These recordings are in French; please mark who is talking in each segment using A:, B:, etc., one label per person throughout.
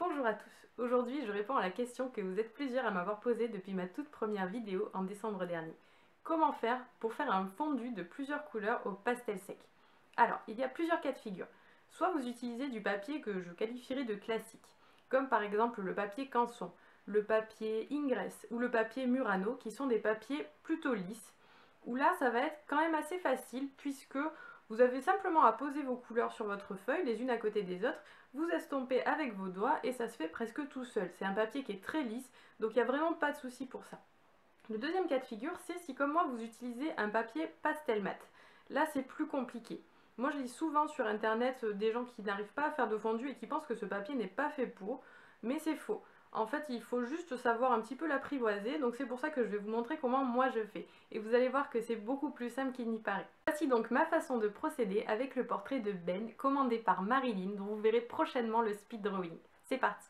A: Bonjour à tous, aujourd'hui je réponds à la question que vous êtes plusieurs à m'avoir posée depuis ma toute première vidéo en décembre dernier. Comment faire pour faire un fondu de plusieurs couleurs au pastel sec? Alors, il y a plusieurs cas de figure. Soit vous utilisez du papier que je qualifierais de classique, comme par exemple le papier Canson, le papier Ingress ou le papier Murano, qui sont des papiers plutôt lisses, où là ça va être quand même assez facile puisque vous avez simplement à poser vos couleurs sur votre feuille les unes à côté des autres, vous estompez avec vos doigts et ça se fait presque tout seul. C'est un papier qui est très lisse, donc il n'y a vraiment pas de souci pour ça. Le deuxième cas de figure, c'est si comme moi vous utilisez un papier pastel mat. Là c'est plus compliqué. Moi je lis souvent sur internet des gens qui n'arrivent pas à faire de fondu et qui pensent que ce papier n'est pas fait pour, mais c'est faux. En fait, il faut juste savoir un petit peu l'apprivoiser, donc c'est pour ça que je vais vous montrer comment moi je fais. Et vous allez voir que c'est beaucoup plus simple qu'il n'y paraît. Voici donc ma façon de procéder avec le portrait de Ben, commandé par Marilyn, dont vous verrez prochainement le speed drawing. C'est parti!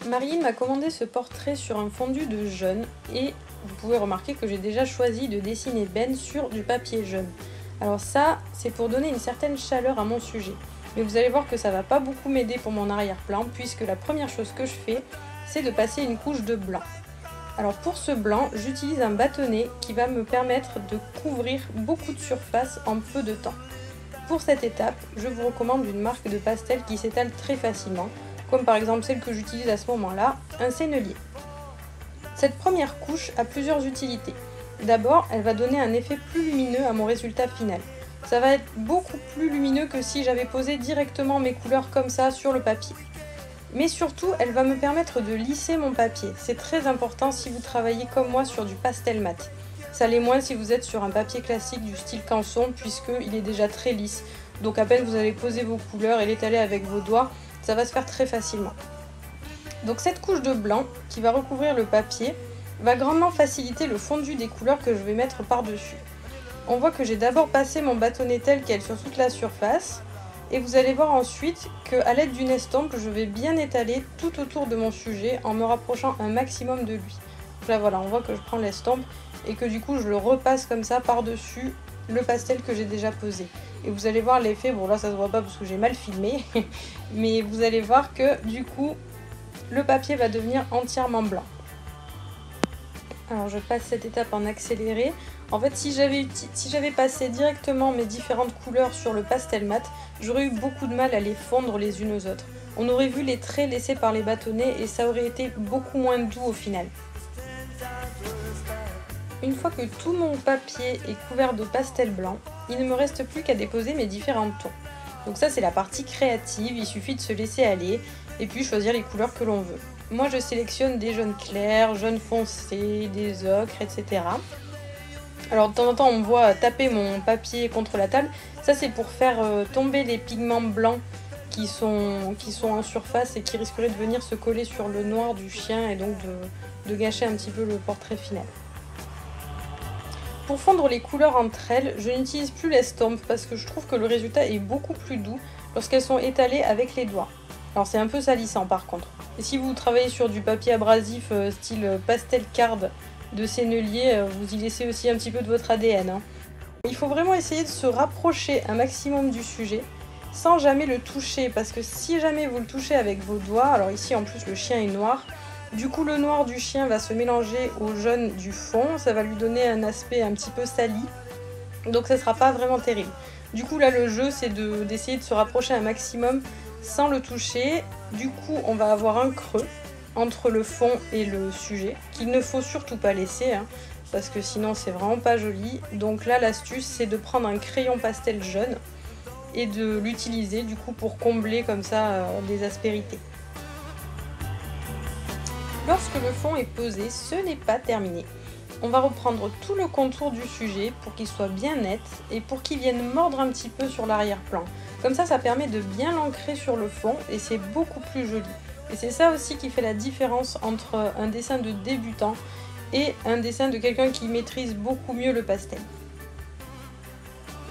A: Marilyn m'a commandé ce portrait sur un fondu de jaune, et vous pouvez remarquer que j'ai déjà choisi de dessiner Ben sur du papier jaune. Alors ça, c'est pour donner une certaine chaleur à mon sujet. Mais vous allez voir que ça va pas beaucoup m'aider pour mon arrière-plan, puisque la première chose que je fais, c'est de passer une couche de blanc. Alors pour ce blanc, j'utilise un bâtonnet qui va me permettre de couvrir beaucoup de surface en peu de temps. Pour cette étape, je vous recommande une marque de pastel qui s'étale très facilement, comme par exemple celle que j'utilise à ce moment-là, un sennelier. Cette première couche a plusieurs utilités. D'abord, elle va donner un effet plus lumineux à mon résultat final. Ça va être beaucoup plus lumineux que si j'avais posé directement mes couleurs comme ça sur le papier. Mais surtout, elle va me permettre de lisser mon papier. C'est très important si vous travaillez comme moi sur du pastel mat. Ça l'est moins si vous êtes sur un papier classique du style Canson, puisqu'il est déjà très lisse. Donc à peine vous allez poser vos couleurs et l'étaler avec vos doigts, ça va se faire très facilement. Donc cette couche de blanc qui va recouvrir le papier va grandement faciliter le fondu des couleurs que je vais mettre par-dessus. On voit que j'ai d'abord passé mon bâtonnet tel quel sur toute la surface, et vous allez voir ensuite qu'à l'aide d'une estompe, je vais bien étaler tout autour de mon sujet en me rapprochant un maximum de lui. Donc là voilà, on voit que je prends l'estompe et que du coup je le repasse comme ça par-dessus le pastel que j'ai déjà posé. Et vous allez voir l'effet, bon là ça se voit pas parce que j'ai mal filmé, mais vous allez voir que du coup le papier va devenir entièrement blanc. Alors je passe cette étape en accéléré. En fait, si j'avais passé directement mes différentes couleurs sur le pastel mat, j'aurais eu beaucoup de mal à les fondre les unes aux autres. On aurait vu les traits laissés par les bâtonnets et ça aurait été beaucoup moins doux au final. Une fois que tout mon papier est couvert de pastel blanc, il ne me reste plus qu'à déposer mes différents tons. Donc ça c'est la partie créative, il suffit de se laisser aller et puis choisir les couleurs que l'on veut. Moi je sélectionne des jaunes clairs, jaunes foncés, des ocres, etc. Alors de temps en temps on me voit taper mon papier contre la table, ça c'est pour faire tomber les pigments blancs qui sont en surface et qui risqueraient de venir se coller sur le noir du chien et donc de gâcher un petit peu le portrait final. Pour fondre les couleurs entre elles, je n'utilise plus l'estompe parce que je trouve que le résultat est beaucoup plus doux lorsqu'elles sont étalées avec les doigts. Alors c'est un peu salissant par contre. Et si vous travaillez sur du papier abrasif style pastel card de sennelier, vous y laissez aussi un petit peu de votre ADN. Il faut vraiment essayer de se rapprocher un maximum du sujet sans jamais le toucher, parce que si jamais vous le touchez avec vos doigts, alors ici en plus le chien est noir, du coup le noir du chien va se mélanger au jaune du fond, ça va lui donner un aspect un petit peu sali, donc ça sera pas vraiment terrible. Du coup là le jeu c'est d'essayer de se rapprocher un maximum sans le toucher. Du coup on va avoir un creux entre le fond et le sujet, qu'il ne faut surtout pas laisser, parce que sinon c'est vraiment pas joli. Donc là l'astuce c'est de prendre un crayon pastel jaune et de l'utiliser du coup pour combler comme ça les aspérités. Lorsque le fond est posé, ce n'est pas terminé. On va reprendre tout le contour du sujet pour qu'il soit bien net et pour qu'il vienne mordre un petit peu sur l'arrière-plan. Comme ça permet de bien l'ancrer sur le fond et c'est beaucoup plus joli. Et c'est ça aussi qui fait la différence entre un dessin de débutant et un dessin de quelqu'un qui maîtrise beaucoup mieux le pastel.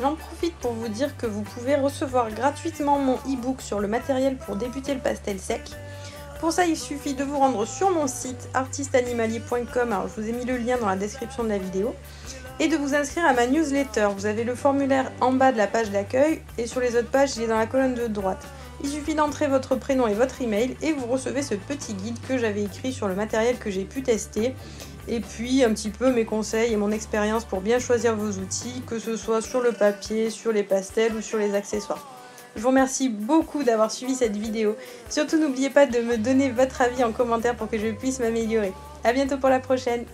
A: J'en profite pour vous dire que vous pouvez recevoir gratuitement mon e-book sur le matériel pour débuter le pastel sec. Pour ça, il suffit de vous rendre sur mon site artisteanimalier.com, alors je vous ai mis le lien dans la description de la vidéo, et de vous inscrire à ma newsletter. Vous avez le formulaire en bas de la page d'accueil et sur les autres pages, il est dans la colonne de droite. Il suffit d'entrer votre prénom et votre email et vous recevez ce petit guide que j'avais écrit sur le matériel que j'ai pu tester. Et puis un petit peu mes conseils et mon expérience pour bien choisir vos outils, que ce soit sur le papier, sur les pastels ou sur les accessoires. Je vous remercie beaucoup d'avoir suivi cette vidéo. Surtout n'oubliez pas de me donner votre avis en commentaire pour que je puisse m'améliorer. A bientôt pour la prochaine.